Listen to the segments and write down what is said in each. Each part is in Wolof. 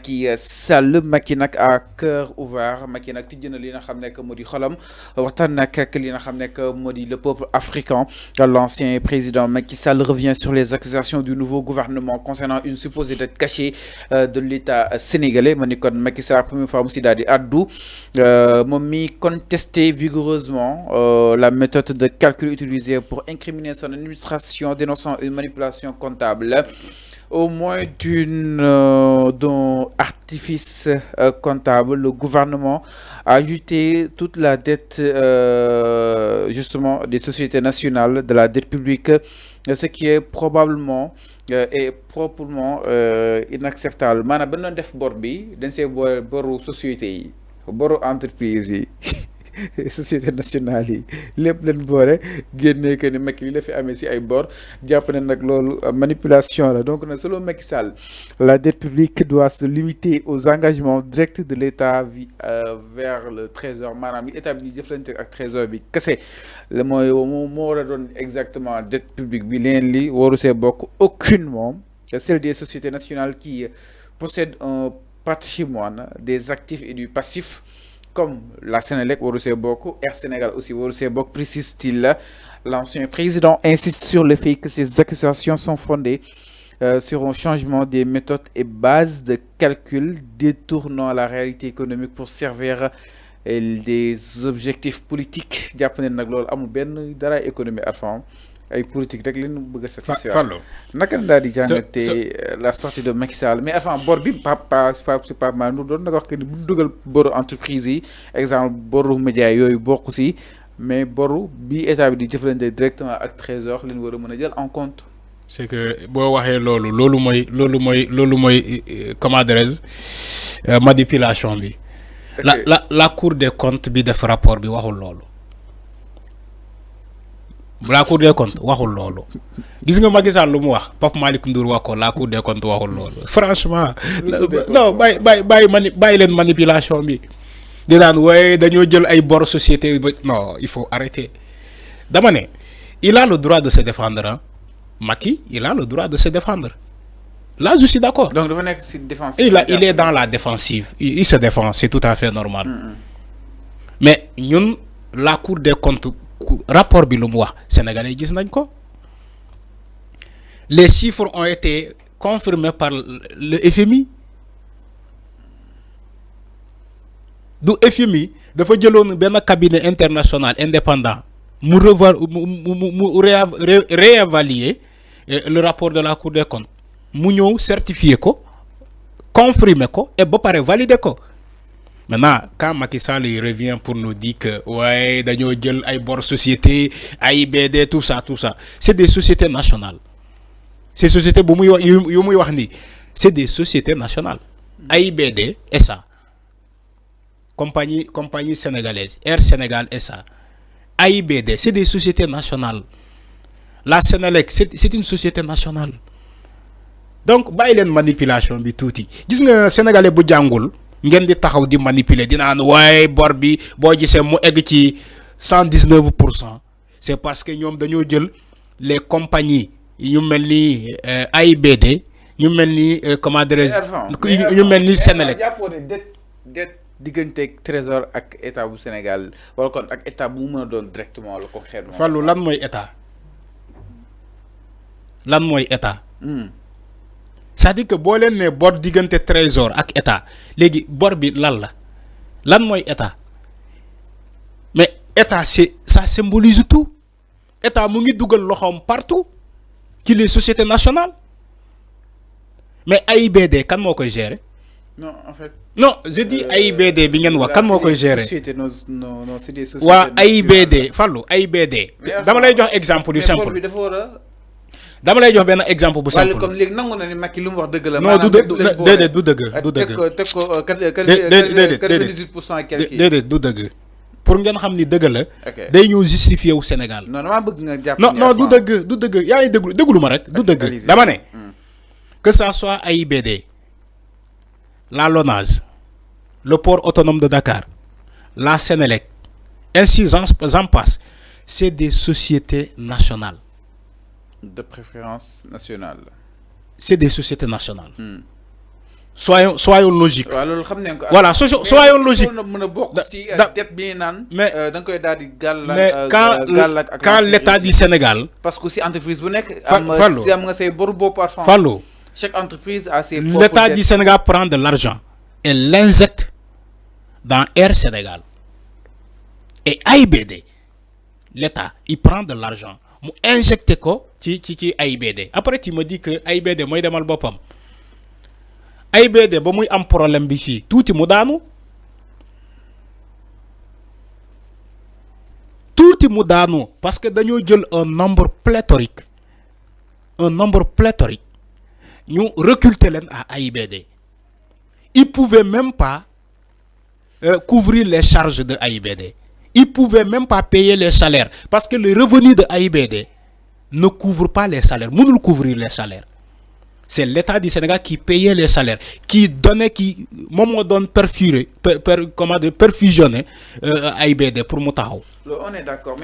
Macky Sall Macky nag à cœur ouvert Macky nag tijji na li nga xam nekk moo di xolam waxtaan nag ak li nga xam nekk moo di le peuple africain. L'ancien président Macky Sall revient sur les accusations du nouveau gouvernement concernant une supposée dette cachée de l'État sénégalais ma ni kon Macky Sall première fois mu si daal di addu moom mi contesté vigoureusement la méthode de calcul utilisée pour incriminer son administration, dénonçant une manipulation comptable au moins d'un artifice comptable. Le gouvernement a ajouté toute la dette justement des sociétés nationales, de la dette publique, ce qui est probablement et proprement inacceptable. Maanaam ba doon def bor bi dañ see boru société yi boru entreprise yi société nationale yi lépp leen boole génnee que ni Macky li la fi amee si ay bor jàpp ne nag loolu manipulation la. Donc nag selon Macky Sall la dette publique doit se limiter aux engagements directs de l'État vers le trésor. Maanaam li état bi di jëflante ak trésor bi kese la mooy moo war a doon exactement dette publique bi leen li waru see bokk aucunement celle des sociétés nationales qui possèdent un patrimoine, des actifs et du passif comme la Sénélec, Air Sénégal aussi, précise-t-il. L'ancien président insiste sur le fait que ces accusations sont fondées sur un changement des méthodes et bases de calcul détournant la réalité économique pour servir des objectifs politiques. Japonais nak lol amul ben dara économie arfam ay politique rek leen bëgg satisfaire naka la di jangate la sortie de Macky Sall mais enfin bor bi pas mal nous doon nga wax que ni bu dugal boru entreprise yi exemple boru média yoyu bokku ci mais boru bi état bi di jëflante directement ak trésor leen wara mëna jël en compte. C'est que bo waxé lolu moy comment dirais manipulation bi la cour des comptes bi def rapport bi waxul lolu. La cour des comptes waxul lolu gis nga Macky Sall lu mu wax Pape Malick Ndour wax ko la cour des comptes waxul lolu franchement non bay len manipulation bi di nan way dañu jël ay bor société non il faut arrêter dama né il a le droit de se défendre hein? Macky il a le droit de se défendre là je suis d'accord donc dafa nek ci défense il est dans la défensive il se défend c'est tout à fait normal mais ñun la cour des comptes rapport bi lu mu wax sénégalais gis nañ ko les chiffres ont été confirmés par le FMI du FMI dafa jëlone ben cabinet international indépendant mu revoir réévaluer le rapport de la cour des comptes mu ñëw certifier ko confirmer ko et ba paré valider ko. Maintenant, quand Macky Sall il revient pour nous dire que ouais, dañoo jël ay bor société, AIBD, tout ça, c'est des sociétés nationales. Ces sociétés, c'est des sociétés nationales. AIBD, SA, compagnie sénégalaise, Air Sénégal, SA. AIBD, c'est des sociétés nationales. La Sénélec, c'est une société nationale. Donc, bàyyi leen manipulation bi tuuti. Gis nga sénégalais bu jàngul ngeen di taxaw di manipuler di naan waaye bor bi boo gisee mu egg ci 119%. C'est parce que ñoom dañoo jël les compagnies yu mel ni AIBD ñu mel ni comment dirais-je ñu mel ni Sénélec. dette digganteeg trésor ak état bu Sénégal wala kon ak état bu mu mën a doon directement la concrètement. Fallou lan mooy état lan mooy état. C'est-à-dire que boo leen ne bor diggante trésor ak état léegi bor bi lan mooy état mais état ça symbolise tout état mu ngi dugal loxoom partout ci les sociétés nationales mais AIBD kan moo koy gérer. Non en fait. Non je dis AIBD bi ngeen wax kan moo koy gérer. Non c'est des sociétés. waa AIBD Fallou AIBD. dama lay jox exemple du simple. dama lay jox ben exemple bu simple. comme léegi nangu na ni Macky lu mu wax dëgg la. non du dëgg du dëgg. teg ko 98% déedéet du dëgg. pour ngeen xam ni dëgg la. day ñëw justifier wu Sénégal. non dama bëgg nga jàpp non du dëgg yaa ngi déglu ma rek du dëgg. dama ne que ça soit AIBD la LONASE le port autonome de Dakar la Sénélec ainsi j'en passe c'est des sociétés nationales. De préférence nationale. C'est des sociétés nationales. soyons logiques. Voilà, soyons logiques. Mais quand l'État du Sénégal, parce que si entreprise bu nek chaque entreprise a ses propres l'État du Sénégal prend de l'argent et l'injecte dans Air Sénégal. Et AIBD, l'État, il prend de l'argent, mu injecté ko ci AIBD. Après tu me dis que AIBD moy demal bopam. AIBD ba muy am problème bi fi touti mu daanu. Touti mu daanu parce que dañoo jël un nombre pléthorique. Nous recruter à AIBD. Ils pouvaient même pas couvrir les charges de AIBD. Ils pouvaient même pas payer les salaires parce que le revenu de AIBD ne couvre pas les salaires. Nous ne couvrir les salaires. C'est l'État du Sénégal qui payait les salaires, qui donnait, qui donne perfusionner AIBD pour Moutahou. On est d'accord.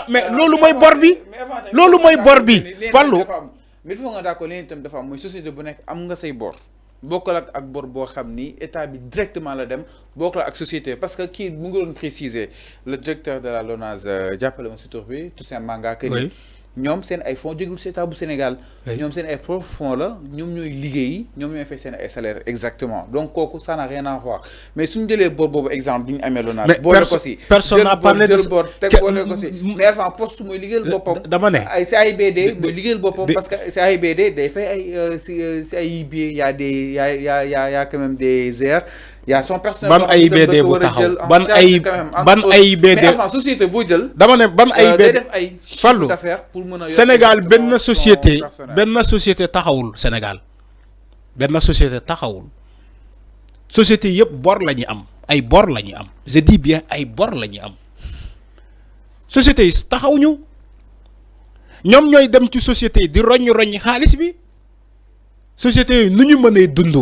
Mais lolu moy borbi. Fallu. Mais il faut nga d'accord leen itam dafa am mooy société bu nekk am nga say bor bokkul ak bor boo xam ni état bi directement la dem bokkul ak société parce que kii mu ngi doon préciser le directeur de la LONASE jàppale ma si tur bi Toussaint Manga que ni ñoom seen ay fonds jógul si état bu Sénégal ñoom seen ay propres fonds la ñoom ñooy liggéey ñoom ñooy fay seen ay salaire exactement donc kooku ça n'a rien à voir mais suñu jëlee bor boobu exemple bi ñu amee LONASE boole ko si personne n'a parlé de bor teg boole ko si mais avant poste mooy liggéeyal boppam dama ne ay si AIBD mooy liggéeyal boppam parce que si AIBD day fay ay si ay billets y a des y a quand même des heures il y a son personnel ban AIBD bu taxaw ban AIBD mais enfin société boo jël dama ne ban AIBD def ay chiffre d'affaires pour mën a Sénégal benn société taxawul Sénégal benn société taxawul société yëpp bor la ñu am ay bor la ñu am je dis bien ay bor la ñu am société yi taxawuñu ñoom ñooy dem ci société yi di roñ xaalis bi société yi nu ñu mënee dund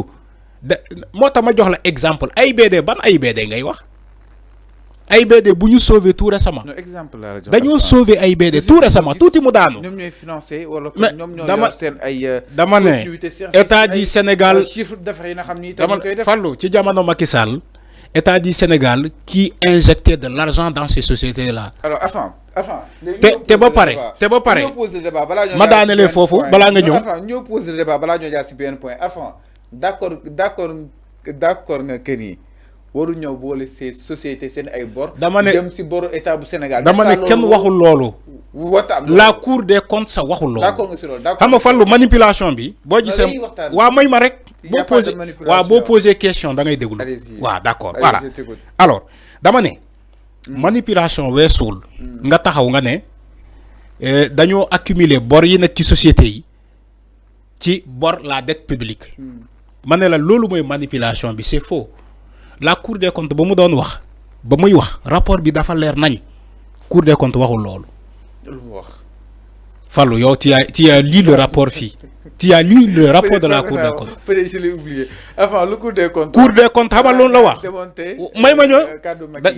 moo tax ma jox la exemple AIBD ban AIBD ngay wax AIBD bu ñu sauvé tout récemment. exemple la dañoo sauvé AIBD tout récemment tuuti mu daanu. ñoom ñooy financé wala ñoom ñoo yor seen ay. dama ne état du Sénégal chiffre d'affaires yi nga xam ni dama fallu ci jamono Macky Sall état du Sénégal qui injectait de l'argent dans ces sociétés là. alors enfin. te ba pare ma daanelee foofu balaa nga ñëw. ñoo posé le débat balaa ñoo jaar si benn point enfin d'accord nga que ni waru ñëw boole ces sociétés seen ay bor. dama ne dem si boru état bu Sénégal. dama ne kenn waxul loolu. la cour des comptes sa waxul loolu. d'accord nga si loolu d'accord xam nga fallu manipulation bi. boo gisee waaw may ma rek. boo posé question da ngay déglu. waaw d'accord voilà alors dama ne. manipulation weesuul nga taxaw nga ne dañoo accumuler bor yi nekk ci société yi ci bor la dette publique ma ne la loolu mooy manipulation bi c'est faux la cour des comptes ba mu doon wax ba muy wax rapport bi dafa leer nañ cour des comptes waxul loolu Fallou yow tu as lu le rapport fii tu as lu le rapport de la cour des comptes. peut-être je l'ai oublié enfin le cour des comptes. cour des comptes xamal loolu la wax. may ma ñëw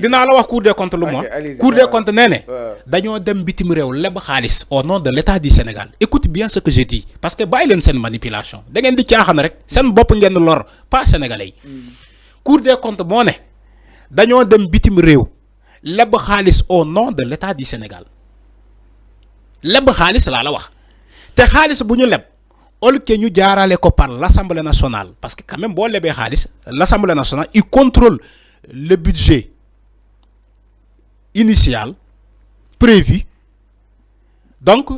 dinaa la wax cour des comptes lu mu wax. cour des comptes nee ne dañoo dem bitim réew leb xaalis au nom de l'État du Sénégal écoute bien ce que je dis parce que bàyyi leen seen manipulation da ngeen di caaxaan rek seen bopp ngeen lor pas sénégalais yi. cour des comptes moo ne dañoo dem bitim réew leb xaalis au nom de l'État du Sénégal leb xaalis laa la wax te xaalis bu ñu leb. au lieu que ñu jaarale ko par l'Assemblée nationale parce que quand même boo lebee xaalis l'Assemblée nationale il contrôle le budget initial prévu donc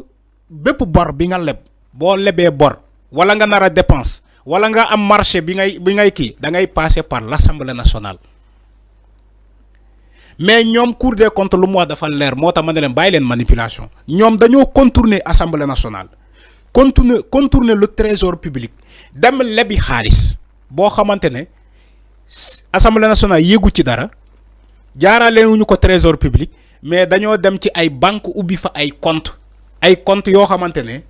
bépp bor bi nga leb boo lebee bor wala nga nar a dépense wala nga am marché bi ngay kii da ngay passer par l'Assemblée nationale mais ñoom Cour des comptes lu mu wax dafa leer moo tax ma ne leen bàyyi leen manipulation ñoom dañoo contourner Assemblée nationale contourner le trésor public dem lebi xaalis boo xamante ne Assemblée nationale yéegu ci dara jaarale wuñu ko trésor public mais dañoo dem ci ay banque ubbi fa ay compte yoo xamante ne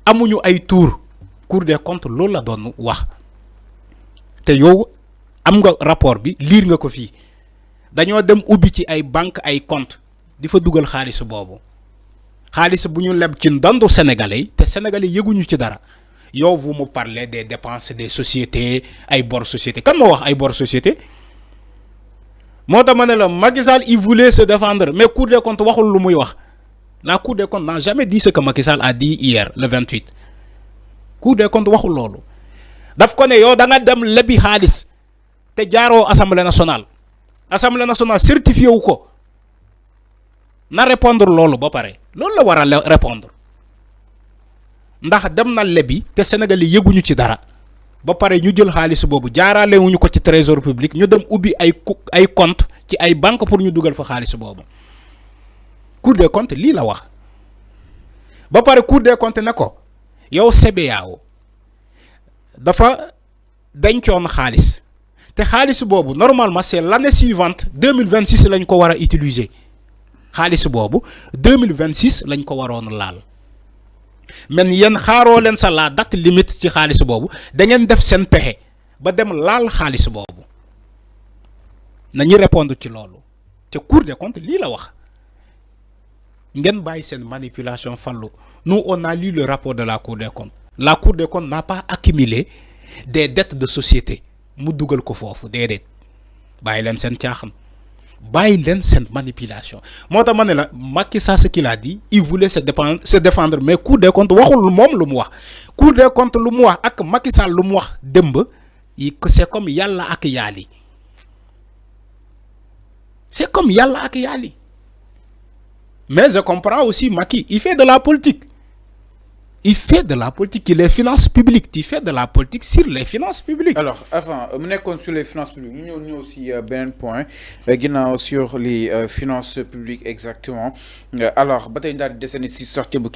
amuñu ay tour Cour des comptes loolu la doon wax te yow am nga rapport bi lire nga ko fii dañoo dem ubbi ci ay banque ay compte di fa dugal xaalis boobu xaalis bu ñu leb ci ndandu sénégalais te sénégalais yëguñu ci dara yow vous me parlez des dépenses des sociétés ay bor société kan moo wax ay bor société moo tax ma ne la Macky Sall il voulait se défendre mais Cour des comptes waxul lu muy wax la Cour des comptes n'a jamais dit ce que Macky Sall a dit hier le 28 Cour des comptes waxul loolu daf ko ne yow da nga dem lebi xaalis te jaaroo assemblée nationale certifié wu ko na répondre loolu ba pare loolu la war a répondre ndax dem na lebi te Sénégal yi yëguñu ci dara ba pare ñu jël xaalis boobu jaarale wuñu ko ci trésor public ñu dem ubbi ay compte ci ay banque pour ñu dugal fa xaalis boobu Cour des comptes lii la wax ba pare Cour des comptes ne ko yow CBAO dafa dencoon xaalis te xaalis boobu normalement c'est l'année suivante 2026 lañ ko war a utiliser xaalis boobu 2026 lañ ko waroon laal men yéen xaaroo leen sa la date limite ci xaalis boobu da ngeen def seen pexe ba dem laal xaalis boobu nañu répondre ci loolu te Cour des comptes lii la wax ngeen bàyyi seen manipulation fallu nous on a lu le rapport de la Cour des comptes n'a pas accumulé des dettes de société mu dugal ko foofu déedéet bàyyi leen seen caaxam bàyyi leen seen manipulation moo tax ma ne la Macky Sall ce qu'il a dit il voulait se défendre mais Cour des comptes waxul moom lu mu wax Cour des comptes lu mu wax ak Macky Sall lu mu wax démb c'est comme yàlla ak yaali mais je comprends aussi Macky il fait de la politique les finances publiques il fait de la politique sur les finances publiques. Alors avant mu nekkoon sur les finances publiques ñu ñëw aussi beneen point ginnaaw sur les finances publiques exactement alors ba tey daal di desandi si sortie bu